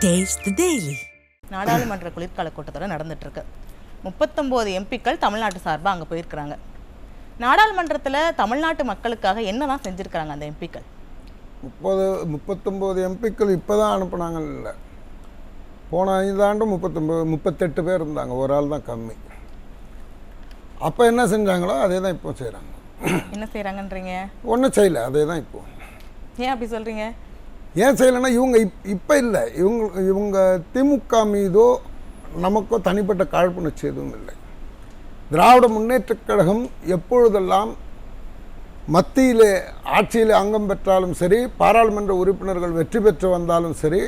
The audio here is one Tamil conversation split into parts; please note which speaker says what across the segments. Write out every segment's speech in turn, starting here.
Speaker 1: Taste the Daily.
Speaker 2: நாடாளுமன்ற குளிர்கால கூட்டத்தொடர் நடந்துட்டு இருக்கு. 39 எம்பிக்கள் தமிழ்நாட்டு சார்பாக அங்கே போயிருக்கிறாங்க. நாடாளுமன்றத்தில் தமிழ்நாட்டு மக்களுக்காக என்னதான் செஞ்சுருக்கிறாங்க அந்த எம்பிக்கள்?
Speaker 3: 39 எம்பிக்கள் இப்போ தான் அனுப்புனாங்கல்ல. போன 5 ஆண்டு 38 பேர் இருந்தாங்க, ஒரு ஆள் தான் கம்மி. அப்போ என்ன செஞ்சாங்களோ அதே தான் இப்போ செய்கிறாங்க.
Speaker 2: என்ன செய்கிறாங்கன்றீங்க?
Speaker 3: ஒன்றும் செய்யலை, அதே தான் இப்போ.
Speaker 2: ஏன் அப்படி சொல்கிறீங்க?
Speaker 3: ஏன் செய்யலைன்னா இவங்க இப்போ இல்லை, இவங்க திமுக மீதோ நமக்கோ தனிப்பட்ட காழ்ப்புணர்ச்சி எதுவும் இல்லை. திராவிட முன்னேற்றக் கழகம் எப்பொழுதெல்லாம் மத்தியிலே ஆட்சியில் அங்கம் பெற்றாலும் சரி, பாராளுமன்ற உறுப்பினர்கள் வெற்றி பெற்று வந்தாலும் சரி,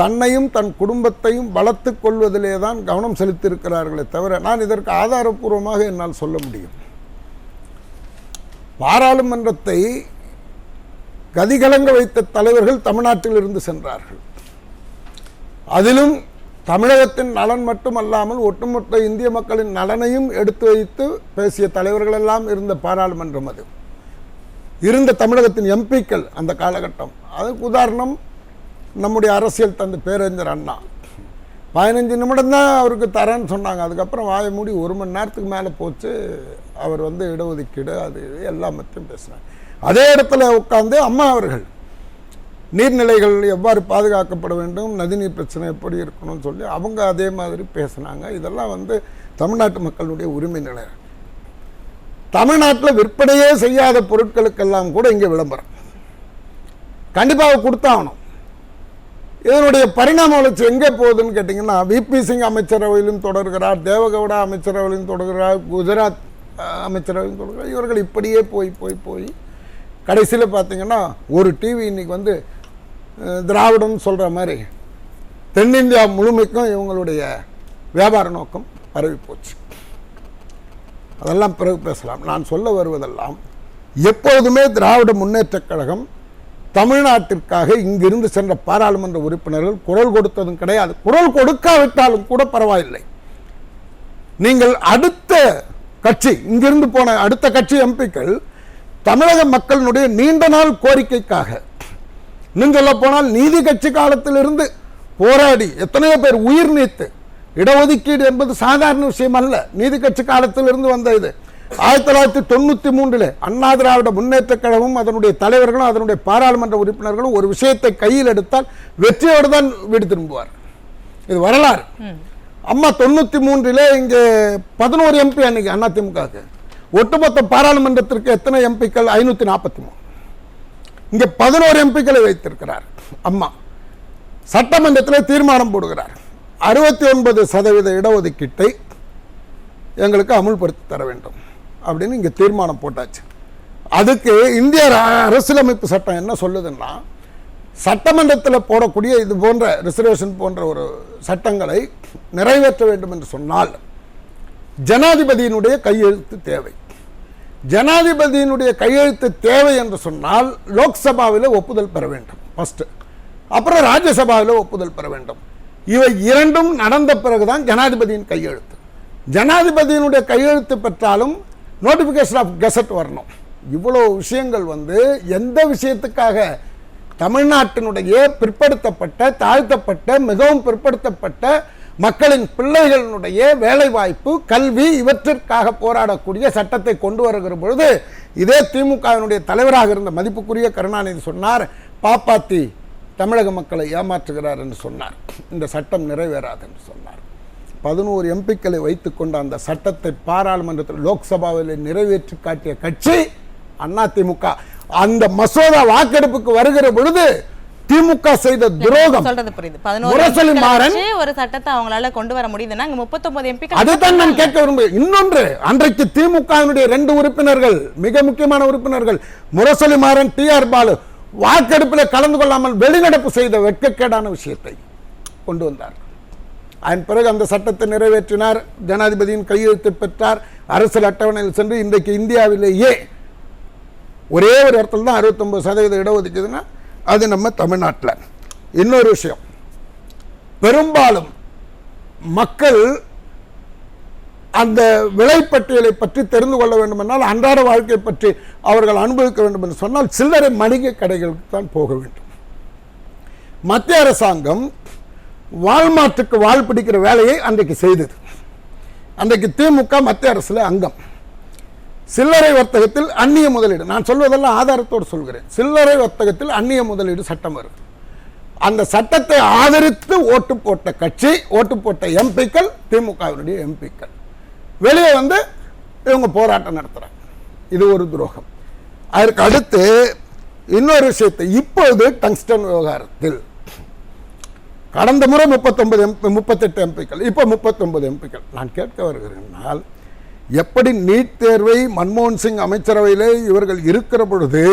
Speaker 3: தன்னையும் தன் குடும்பத்தையும் வளர்த்து கொள்வதிலே தான் கவனம் செலுத்தியிருக்கிறார்களே தவிர, நான் இதற்கு ஆதாரபூர்வமாக என்னால் சொல்ல முடியும். பாராளுமன்றத்தை கதிகலங்க வைத்த தலைவர்கள் தமிழ்நாட்டில் இருந்து சென்றார்கள். அதிலும் தமிழகத்தின் நலன் மட்டுமல்லாமல் ஒட்டுமொத்த இந்திய மக்களின் நலனையும் எடுத்து வைத்து பேசிய தலைவர்கள் எல்லாம் இருந்த பாராளுமன்றம் அது. இருந்த தமிழகத்தின் எம்பிக்கள் அந்த காலகட்டம். அதுக்கு உதாரணம் நம்முடைய அரசியல் தந்தை பேரறிஞர் அண்ணா. 15 நிமிடம் தான் அவருக்கு தரேன்னு சொன்னாங்க. அதுக்கப்புறம் வாயை மூடி 1 மணி நேரத்துக்கு மேலே போச்சு. அவர் இடஒதுக்கீடு அது எல்லாமத்தையும் பேசினார். அதே இடத்துல உட்கார்ந்து அம்மா அவர்கள் நீர்நிலைகள் எவ்வாறு பாதுகாக்கப்பட வேண்டும், நதிநீர் பிரச்சனை எப்படி இருக்கணும்னு சொல்லி அவங்க அதே மாதிரி பேசினாங்க. இதெல்லாம் தமிழ்நாட்டு மக்களுடைய உரிமை நிலை. தமிழ்நாட்டில் விற்பனையே செய்யாத பொருட்களுக்கெல்லாம் கூட இங்கே விளம்பரம் கண்டிப்பாக கொடுத்தாகணும். இதனுடைய பரிணாம வளர்ச்சி எங்கே போகுதுன்னு கேட்டிங்கன்னா, விபி சிங் அமைச்சரவையிலும் தொடர்கிறார், தேவகவுடா அமைச்சரவையிலும் தொடர்கிறார், குஜராத் அமைச்சரவையிலும் தொடர்கிறார். இவர்கள் இப்படியே போய் கடைசியில் பார்த்திங்கன்னா ஒரு டிவி இன்றைக்கி திராவிடம் சொல்கிற மாதிரி தென்னிந்தியா முழுமைக்கும் இவங்களுடைய வியாபார நோக்கம் பரவி போச்சு. அதெல்லாம் பிறகு பேசலாம். நான் சொல்ல வருவதெல்லாம், எப்போதுமே திராவிட முன்னேற்றக் கழகம் தமிழ்நாட்டிற்காக இங்கிருந்து சென்ற பாராளுமன்ற உறுப்பினர்கள் குரல் கொடுத்ததும் கிடையாது. குரல் கொடுக்காவிட்டாலும் கூட பரவாயில்லை. நீங்கள் அடுத்த கட்சி, இங்கிருந்து போன அடுத்த கட்சி எம்பிக்கள் தமிழக மக்களினுடைய நீண்ட நாள் கோரிக்கைக்காக, இன்னும் சொல்ல போனால் நீதி கட்சி காலத்திலிருந்து போராடி எத்தனையோ பேர் உயிர் நீத்து, இடஒதுக்கீடு என்பது சாதாரண விஷயம் அல்ல. நீதி கட்சி காலத்திலிருந்து வந்த இது 1993 அண்ணா திராவிட முன்னேற்ற கழகமும் அதனுடைய தலைவர்களும் அதனுடைய பாராளுமன்ற உறுப்பினர்களும் ஒரு விஷயத்தை கையில் எடுத்தால் வெற்றியோடு தான் வீடு திரும்புவார். இது வரலாறு. அம்மா 93 இங்கே 11 எம்பி அன்னைக்கு அதிமுக. ஒட்டுமொத்த பாராளுமன்றத்திற்கு எத்தனை எம்பிக்கள்? 543. இங்கே 11 எம்பிக்களை வைத்திருக்கிறார் அம்மா. சட்டமன்றத்தில் தீர்மானம் போடுகிறார், 69% இடஒதுக்கீட்டை எங்களுக்கு அமுல்படுத்தி தர வேண்டும் அப்படின்னு இங்கே தீர்மானம் போட்டாச்சு. அதுக்கு இந்திய அரசியலமைப்பு சட்டம் என்ன சொல்லுதுன்னா, சட்டமன்றத்தில் போடக்கூடிய இது போன்ற ரிசர்வேஷன் போன்ற ஒரு சட்டங்களை நிறைவேற்ற வேண்டும் என்று சொன்னால் ஜனாதிபதியினுடைய கையெழுத்து தேவை. ஜனாதிபதியினுடைய கையெழுத்து தேவை என்று சொன்னால் லோக்சபாவில் ஒப்புதல் பெற வேண்டும் ஃபர்ஸ்ட், அப்புறம் ராஜ்யசபாவில் ஒப்புதல் பெற வேண்டும். இவை இரண்டும் நடந்த பிறகுதான் ஜனாதிபதியின் கையெழுத்து. ஜனாதிபதியினுடைய கையெழுத்து பெற்றாலும் நோட்டிஃபிகேஷன் ஆஃப் கெசட் வரணும். இவ்வளோ விஷயங்கள் எந்த விஷயத்துக்காக தமிழ்நாட்டினுடைய பிற்படுத்தப்பட்ட, தாழ்த்தப்பட்ட, மிகவும் பிற்படுத்தப்பட்ட மக்களின் பிள்ளைகளினுடைய வேலைவாய்ப்பு, கல்வி இவற்றிற்காக போராடக்கூடிய சட்டத்தை கொண்டு வருகிற பொழுது இதே திமுகவினுடைய தலைவராக இருந்த மதிப்புக்குரிய கருணாநிதி சொன்னார், பாப்பாத்தி தமிழக மக்களை ஏமாற்றுகிறார் என்று சொன்னார். இந்த சட்டம் நிறைவேறாது என்று சொன்னார். 11 எம்பிக்களை வைத்துக்கொண்ட அந்த சட்டத்தை பாராளுமன்றத்தில் லோக்சபாவில் நிறைவேற்றி காட்டிய கட்சி அதிமுக. அந்த மசோதா வாக்கெடுப்புக்கு வருகிற பொழுது திமுக செய்த துரோகம்.
Speaker 2: சொல்றது புரியுது. 11 ஒரு சட்டத்தை அவங்களால கொண்டு வர முடியுதுன்னா 39 எம்பிக்கள்.
Speaker 3: அதுதான் நான் கேட்க விரும்புகிறேன். இன்னொன்று, அன்றைக்கு திமுகவினுடைய 2 உறுப்பினர்கள், மிக முக்கியமான உறுப்பினர்கள், முரசொலி மாறன், டிஆர் பாலு, வாக்கெடுப்பில் கலந்து கொள்ளாமல் வெளிநடப்பு செய்த வெட்கக்கேடான விஷயத்தை கொண்டு வந்தார். அதன் பிறகு அந்த சட்டத்தை நிறைவேற்றினார், ஜனாதிபதியின் கையெழுத்து பெற்றார், அரசியல் அட்டவணையில் சென்று இன்றைக்கு இந்தியாவிலேயே ஒரே ஒரு இடத்துல தான் 69% இடஒதுக்கீடுனா அது நம்ம தமிழ்நாட்டில். இன்னொரு விஷயம், பெரும்பாலும் மக்கள் அந்த விலைப்பட்டியலை பற்றி தெரிந்து கொள்ள வேண்டும் என்றால், அன்றாட வாழ்க்கை பற்றி அவர்கள் அனுபவிக்க வேண்டும் என்று சொன்னால் சில்லறை மளிகை கடைகளுக்கு தான் போக வேண்டும். மத்திய அரசாங்கம் வால்மார்ட்டுக்கு வால் பிடிக்கிற வேலையை அன்றைக்கு செய்தது. அன்றைக்கு திமுக மத்திய அரசுல அங்கம். சில்லறை வர்த்தகத்தில் அந்நிய முதலீடு, நான் சொல்வதெல்லாம் ஆதாரத்தோடு சொல்கிறேன், சில்லறை வர்த்தகத்தில் அந்நிய முதலீடு சட்டம் வருது. அந்த சட்டத்தை ஆதரித்து ஓட்டு போட்ட கட்சி, ஓட்டு போட்ட எம்பிக்கள் திமுகவினுடைய எம்பிக்கள். வெளியே வந்து இவங்க போராட்டம் நடத்துறாங்க. இது ஒரு துரோகம். அதற்கு அடுத்து இன்னொரு விஷயத்தை, இப்போது டங்ஸ்டன் விவகாரத்தில் கடந்த முறை 38 எம்பிக்கள், இப்போ 39 எம்பிக்கள். நான் கேட்க வருகிறேன், எப்படி நீட் தேர்வை மன்மோகன் சிங் அமைச்சரவையிலே இவர்கள் இருக்கிற பொழுது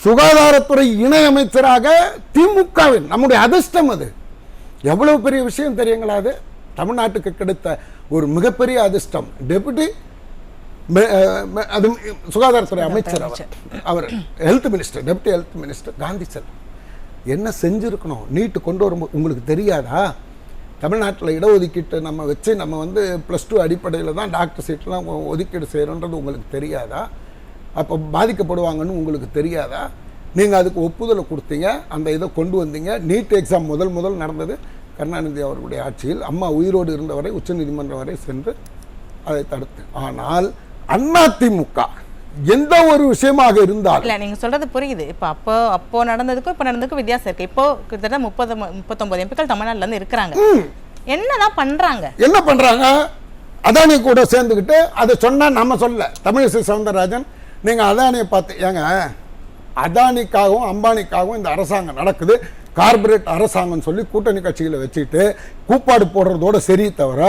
Speaker 3: சுகாதாரத்துறை இணை அமைச்சராக திமுகவின், நம்முடைய அதிர்ஷ்டம் அது, எவ்வளவு பெரிய விஷயம் தெரியுங்களா? அது தமிழ்நாட்டுக்கு கிடைத்த ஒரு மிகப்பெரிய அதிர்ஷ்டம். டெபுட்டி அது சுகாதாரத்துறை அமைச்சர், அவர் health minister, deputy health minister Gandhi sir. என்ன செஞ்சிருக்கணும்? நீட்டு கொண்டு வரும்போது உங்களுக்கு தெரியாதா? தமிழ்நாட்டில் இடஒதுக்கீட்டு நம்ம வச்சு நம்ம வந்து +2 அடிப்படையில் தான் டாக்டர் சீட்லாம் ஒதுக்கீடு செய்கிறோன்றது உங்களுக்கு தெரியாதா? அப்போ பாதிக்கப்படுவாங்கன்னு உங்களுக்கு தெரியாதா? நீங்கள் அதுக்கு ஒப்புதலை கொடுத்தீங்க, அந்த இதை கொண்டு வந்தீங்க. நீட் எக்ஸாம் முதல் நடந்தது கருணாநிதி அவர்களுடைய ஆட்சியில். அம்மா உயிரோடு இருந்தவரை உச்சநீதிமன்றம் வரை சென்று அதை தடுத்து. ஆனால் அதிமுக எந்த ஒரு விஷயமாக இருந்தாலும்,
Speaker 2: இல்ல நீங்க சொல்றது புரியுது. இப்போ அப்போ நடந்ததுக்கும் இப்போ நடந்ததுக்கும் வித்தியாசம் இருக்கு. இப்போ கிட்டத்தட்ட 39 எம்பிக்கள் தமிழ்நாட்டுல இருந்து இருக்கிறாங்க. என்னதான் பண்றாங்க? என்ன
Speaker 3: பண்றாங்க? அதானி கூட சேர்ந்துக்கிட்டு அதை சொன்னா நம்ம சொல்ல, தமிழிசை சவுந்தரராஜன் நீங்க அதானியை பார்த்து, ஏங்க அதானிக்காகவும் அம்பானிக்காகவும் இந்த அரசாங்கம் நடக்குது, கார்பரேட் அரசாங்கம் சொல்லி கூட்டணி கட்சிகளை வச்சுக்கிட்டு கூப்பாடு போடுறதோட சரி தவிர,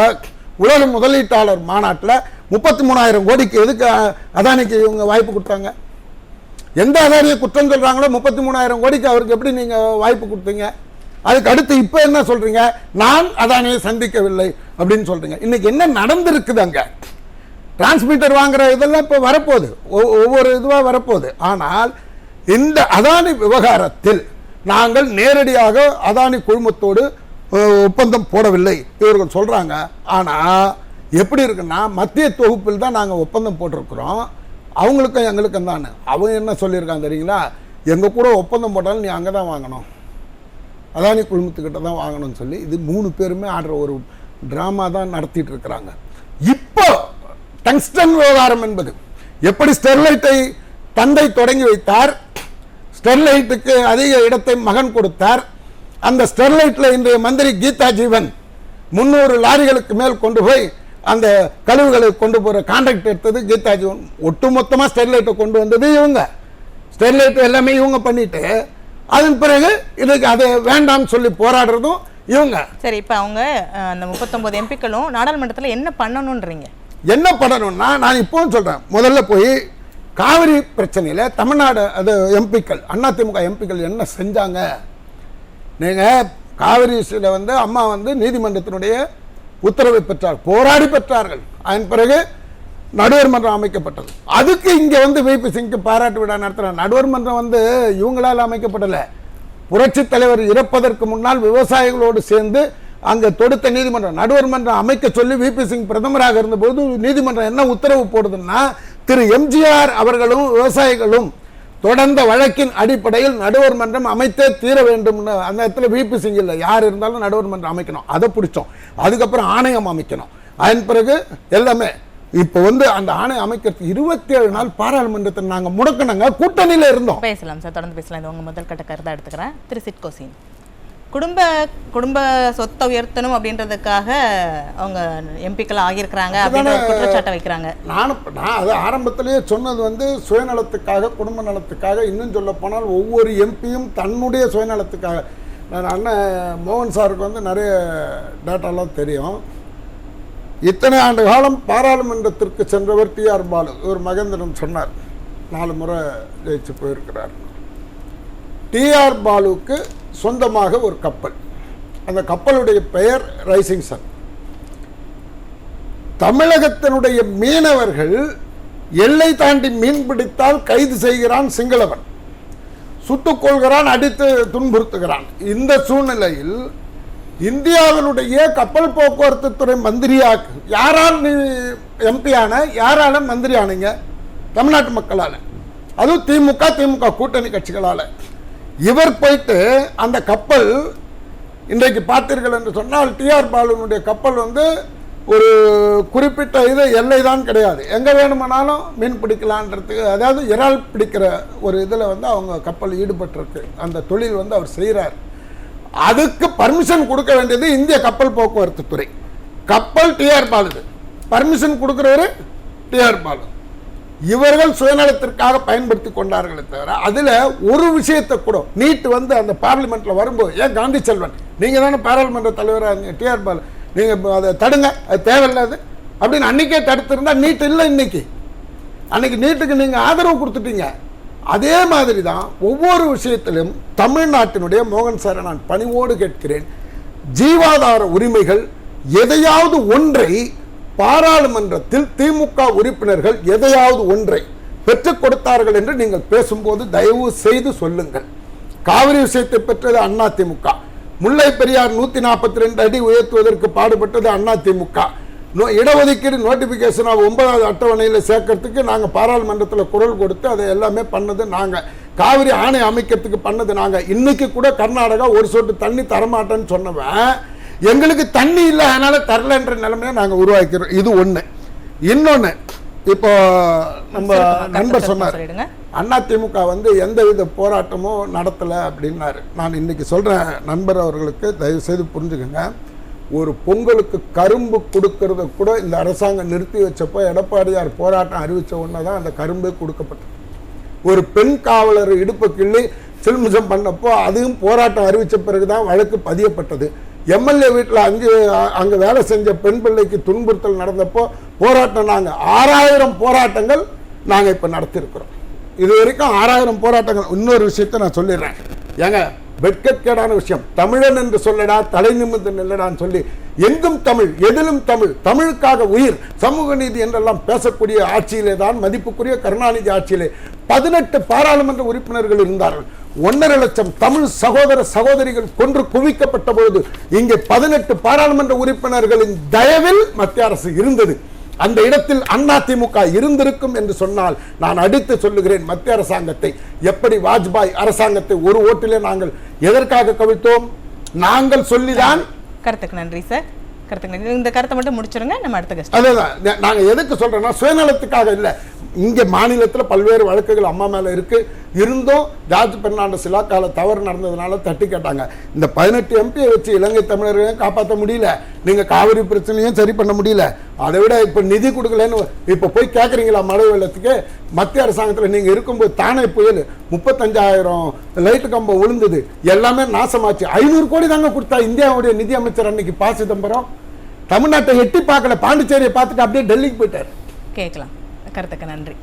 Speaker 3: உலக முதலீட்டாளர் மாநாட்டில் 33,000 கோடிக்கு எதுக்கு அதானிக்கு இவங்க வாய்ப்பு கொடுத்தாங்க? எந்த அதானியை குற்றம் சொல்றாங்களோ 33,000 கோடிக்கு அவருக்கு எப்படி நீங்க வாய்ப்பு கொடுத்தீங்க? அதுக்கு அடுத்து இப்ப என்ன சொல்றீங்க? நான் அதானியை சந்திக்கவில்லை அப்படின்னு சொல்றீங்க. இன்னைக்கு என்ன நடந்திருக்குது? அங்க டிரான்ஸ்மிட்டர் வாங்குற இதெல்லாம் இப்ப வரப்போகுது, ஒவ்வொரு இதுவா வரப்போகுது. ஆனால் இந்த அதானி விவகாரத்தில் நாங்கள் நேரடியாக அதானி குழுமத்தோடு ஒப்பந்தம் போடவில்லை இவர்கள் சொல்றாங்க. ஆனா எப்படி இருக்குன்னா, மத்திய தொகுப்பில் தான் நாங்கள் ஒப்பந்தம் போட்டிருக்கிறோம், அவங்களுக்கும் எங்களுக்கும் தான். அவங்க என்ன சொல்லியிருக்காங்க தெரியுங்களா? எங்கள் கூட ஒப்பந்தம் போட்டாலும் நீ அங்கே தான் வாங்கணும், அதானி குழுமத்துக்கிட்ட தான் வாங்கணும்னு சொல்லி இது 3 பேருமே ஆடுற ஒரு ட்ராமா தான் நடத்திட்டு இருக்கிறாங்க. இப்போ டங்ஸ்டன் விவகாரம் என்பது எப்படி ஸ்டெர்லைட்டை தந்தை தொடங்கி வைத்தார், ஸ்டெர்லைட்டுக்கு அதிக இடத்தை மகன் கொடுத்தார். அந்த ஸ்டெர்லைட்ல இன்றைய மந்திரி கீதா ஜீவன் 300 லாரிகளுக்கு மேல் கொண்டு போய் அந்த கழிவுகளை கொண்டு போகிற கான்ட்ராக்ட் எடுத்தது கீதா ஜீவன். ஒட்டுமொத்தமாக ஸ்டெர்லைட்டை கொண்டு வந்தது இவங்க. ஸ்டெர்லைட் எல்லாமே இவங்க பண்ணிட்டு அதன் பிறகு இதுக்கு அதை வேண்டாம்னு சொல்லி போராடுறதும் இவங்க.
Speaker 2: சரி, இப்போ அவங்க அந்த 39 எம்பிக்களும் நாடாளுமன்றத்தில் என்ன பண்ணணுன்றீங்க?
Speaker 3: என்ன பண்ணணும்னா, நான் இப்போவும் சொல்றேன், முதல்ல போய் காவிரி பிரச்சனையில் தமிழ்நாடு அது எம்பிக்கள், அதிமுக எம்பிக்கள் என்ன செஞ்சாங்க? நீங்க காவிரி வந்து அம்மா வந்து நீதிமன்றத்தினுடைய உத்தரவை பெற்றார், போராடி பெற்றார்கள். அதன் பிறகு நடுவர் மன்றம் அமைக்கப்பட்டது. அதுக்கு இங்க வந்து விபி சிங்க்கு பாராட்டு விழா நடத்துறாங்க. நடுவர் மன்றம் வந்து இவங்களால் அமைக்கப்படல, புரட்சி தலைவர் இறப்பதற்கு முன்னால் விவசாயிகளோடு சேர்ந்து அங்க தொடுத்த நீதிமன்றம். நடுவர் மன்றம் அமைக்க சொல்லி விபி சிங் பிரதமராக இருந்தபோது நீதிமன்றம் என்ன உத்தரவு போடுதுன்னா, திரு எம்ஜிஆர் அவர்களும் விவசாயிகளும் தொடர்ந்த வழக்கின் அடிப்படையில் நடுவர் மன்றம் அமைத்தே தீர வேண்டும். அந்த இடத்துல விபி சிங் இல்லை, யார் இருந்தாலும் நடுவர் மன்றம் அமைக்கணும், அதை பிடிச்சோம். அதுக்கப்புறம் ஆணையம் அமைக்கணும். அதன் பிறகு எல்லாமே இப்போ வந்து அந்த ஆணையம் அமைக்கிறதுக்கு 27 நாள் பாராளுமன்றத்தை நாங்க முடக்கணுங்க, கூட்டணியில இருந்தோம்.
Speaker 2: பேசலாம் சார், தொடர்ந்து பேசலாம். இது உங்க முதல் கட்ட கருத்தை எடுத்துக்கிறேன். திரு சிட்கோசின், குடும்ப சொத்தை உயர்த்தணும் அப்படின்றதுக்காக அவங்க எம்பிக்கள் ஆகியிருக்கிறாங்க அப்படின்ற குற்றச்சாட்டை வைக்கிறாங்க. நான்
Speaker 3: அது ஆரம்பத்திலேயே சொன்னது வந்து சுயநலத்துக்காக, குடும்ப நலத்துக்காக. இன்னும் சொல்ல போனால் ஒவ்வொரு எம்பியும் தன்னுடைய சுயநலத்துக்காக. நான் அண்ணன் மோகன் சாருக்கு வந்து நிறைய டேட்டாலாம் தெரியும். இத்தனை ஆண்டு காலம் பாராளுமன்றத்திற்கு சென்றவர் TR பாலு. இவர் மகேந்திரன் சொன்னார் 4 முறை ஜெயிச்சு போயிருக்கிறார். TR பாலுக்கு சொந்தமாக ஒரு கப்பல், அந்த கப்பலுடைய பெயர் ரைசிங் சன். தமிழகத்தினுடைய மீனவர்கள் எல்லை தாண்டி மீன் பிடித்தால் கைது செய்கிறான் சிங்களவன், சுட்டுக் கொள்கிறான், அடித்து துன்புறுத்துகிறான். இந்த சூழ்நிலையில் இந்தியாவினுடைய கப்பல் போக்குவரத்து துறை மந்திரியாக யாரால் நீ MP-யான, யாரால மந்திரி ஆனீங்க? தமிழ்நாட்டு மக்களால், அதுவும் திமுக கூட்டணி கட்சிகளால். இவர் போயிட்டு அந்த கப்பல் இன்றைக்கு பார்த்தீர்கள் என்று சொன்னால் டிஆர் பாலுனுடைய கப்பல் வந்து ஒரு குறிப்பிட்ட இது எல்லை தான் கிடையாது, எங்கே வேணுமானாலும் மீன் பிடிக்கலான்றதுக்கு, அதாவது இறால் பிடிக்கிற ஒரு இதில் வந்து அவங்க கப்பல் ஈடுபட்டிருக்கு, அந்த தொழில் வந்து அவர் செய்கிறார். அதுக்கு பர்மிஷன் கொடுக்க வேண்டியது இந்திய கப்பல் போக்குவரத்து துறை. கப்பல் டிஆர் பாலு, பர்மிஷன் கொடுக்குறவர் டிஆர் பாலு. இவர்கள் சுயநலத்திற்காக பயன்படுத்தி கொண்டார்களே தவிர அதில் ஒரு விஷயத்தை கூட நீட் வந்து அந்த பார்லிமெண்ட்டில் வரும்போது, ஏன் காந்தி செல்வன் நீங்கள் தானே பாராளுமன்ற தலைவராக டிஆர் பாலு, நீங்கள் அதை தடுங்க, அது தேவையில்லாது அப்படின்னு அன்றைக்கே தடுத்திருந்தா நீட் இல்லை. அன்னைக்கு நீட்டுக்கு நீங்கள் ஆதரவு கொடுத்துட்டீங்க. அதே மாதிரி தான் ஒவ்வொரு விஷயத்திலும் தமிழ்நாட்டினுடைய மோகன் சாரை நான் பணிவோடு கேட்கிறேன், ஜீவாதார உரிமைகள் எதையாவது ஒன்றை பாராளுமன்றத்தில் திமுக உறுப்பினர்கள் எதையாவது ஒன்றை பெற்றுக் கொடுத்தார்கள் என்று நீங்கள் பேசும்போது தயவு செய்து சொல்லுங்கள். காவிரி விஷயத்தை பெற்றது அதிமுக, முல்லை பெரியார் 142 அடி உயர்த்துவதற்கு பாடுபட்டது அதிமுக, இடஒதுக்கீடு நோட்டிபிகேஷன் 9வது அட்டவணையில் சேர்க்கறதுக்கு நாங்கள் பாராளுமன்றத்தில் குரல் கொடுத்து அதை எல்லாமே பண்ணது நாங்கள், காவிரி ஆணை அமைக்கிறதுக்கு பண்ணது நாங்கள். இன்னைக்கு கூட கர்நாடகா ஒரு சொட்டு தண்ணி தரமாட்டேன்னு சொன்னவன் எங்களுக்கு தண்ணி இல்லை அதனால தரலன்ற நிலைமையை நாங்கள் உருவாக்கிறோம். இது ஒன்று. இன்னொன்று, இப்போ நம்ம நண்பர் சொன்னார் அதிமுக வந்து எந்தவித போராட்டமும் நடத்தலை அப்படின்னாரு. நான் இன்னைக்கு சொல்கிறேன் நண்பர் அவர்களுக்கு, தயவு செய்து புரிஞ்சுக்கங்க, ஒரு பொங்கலுக்கு கரும்பு கொடுக்கறத கூட இந்த அரசாங்கம் நிறுத்தி வச்சப்போ எடப்பாடியார் போராட்டம் அறிவித்த உடனே தான் அந்த கரும்பு கொடுக்கப்பட்டது. ஒரு பெண் காவலர் இடுப்பு கிள்ளி சில்மிசம் பண்ணப்போ அதுவும் போராட்டம் அறிவித்த பிறகு தான் வழக்கு பதியப்பட்டது. எம்எல்ஏ வீட்டில் அங்கே வேலை செஞ்ச பெண் பிள்ளைக்கு துன்புறுத்தல் நடந்தப்போ போராட்டம், நாங்கள் 6000 போராட்டங்கள் நாங்கள் இப்போ நடத்தியிருக்கிறோம். இது வரைக்கும் 6000 போராட்டங்கள். இன்னொரு விஷயத்தை நான் சொல்லிடுறேன், ஏங்க வெட்கக்கேடான விஷயம், தமிழன் என்று சொல்லடா தலை நிமிர்ந்து நில்லடான்னு சொல்லி எங்கும் தமிழ் எதிலும் தமிழ், தமிழுக்காக உயிர், சமூக நீதி என்றெல்லாம் பேசக்கூடிய ஆட்சியிலே தான், மதிப்புக்குரிய கருணாநிதி ஆட்சியிலே 18 பாராளுமன்ற உறுப்பினர்கள் இருந்தார்கள். 1.5 லட்சம் தமிழ் சகோதர சகோதரிகள் கொன்று குவிக்கப்பட்ட பொழுது இங்கே 18 பாராளுமன்ற உறுப்பினர்களின் தயவில் மத்திய அரசு இருந்தது. அந்த இடத்தில் அதிமுக இருந்திருக்கும் என்று சொன்னால் நான் அடித்து சொல்லுகிறேன், மத்திய அரசாங்கத்தை எப்படி வாஜ்பாய் அரசாங்கத்தை ஒரு ஓட்டிலே நாங்கள் எதற்காக கவிழ்த்தோம், நாங்கள் சொல்லிதான்.
Speaker 2: கருத்துக்கு நன்றி சார், கருத்துக்கு நன்றி. இந்த கருத்தை மட்டும் முடிச்சிருங்க, நம்ம அடுத்த கஷ்டம்.
Speaker 3: அதுதான் நாங்கள் எதுக்கு சொல்றோம்னா சுயநலத்துக்காக இல்லை. இங்கே மாநிலத்தில் பல்வேறு வழக்குகள் அம்மா மேலே இருக்கு, இருந்தும் ஜார்ஜ் பெர்னாண்டஸ் இலாக்கால தவறு நடந்ததுனால தட்டி கேட்டாங்க. இந்த 18 எம்பியை வச்சு இலங்கை தமிழர்களையும் காப்பாற்ற முடியல, நீங்க காவிரி பிரச்சனையும் சரி பண்ண முடியல, அதை விட இப்போ நிதி கொடுக்கலன்னு இப்போ போய் கேட்குறீங்களா மழை வெள்ளத்துக்கு? மத்திய அரசாங்கத்தில் நீங்கள் இருக்கும்போது தானே புயல் 35,000 லைட்டு கம்பம் விழுந்தது, எல்லாமே நாசமாச்சு. 500 கோடி தாங்க கொடுத்தா இந்தியாவுடைய நிதி அமைச்சர் அன்னைக்கு ப. சிதம்பரம். தமிழ்நாட்டை எட்டி பார்க்கல, பாண்டிச்சேரியை பார்த்துட்டு அப்படியே டெல்லிக்கு போயிட்டார்.
Speaker 2: கேட்கலாம். கருத்துக்கு நன்றி.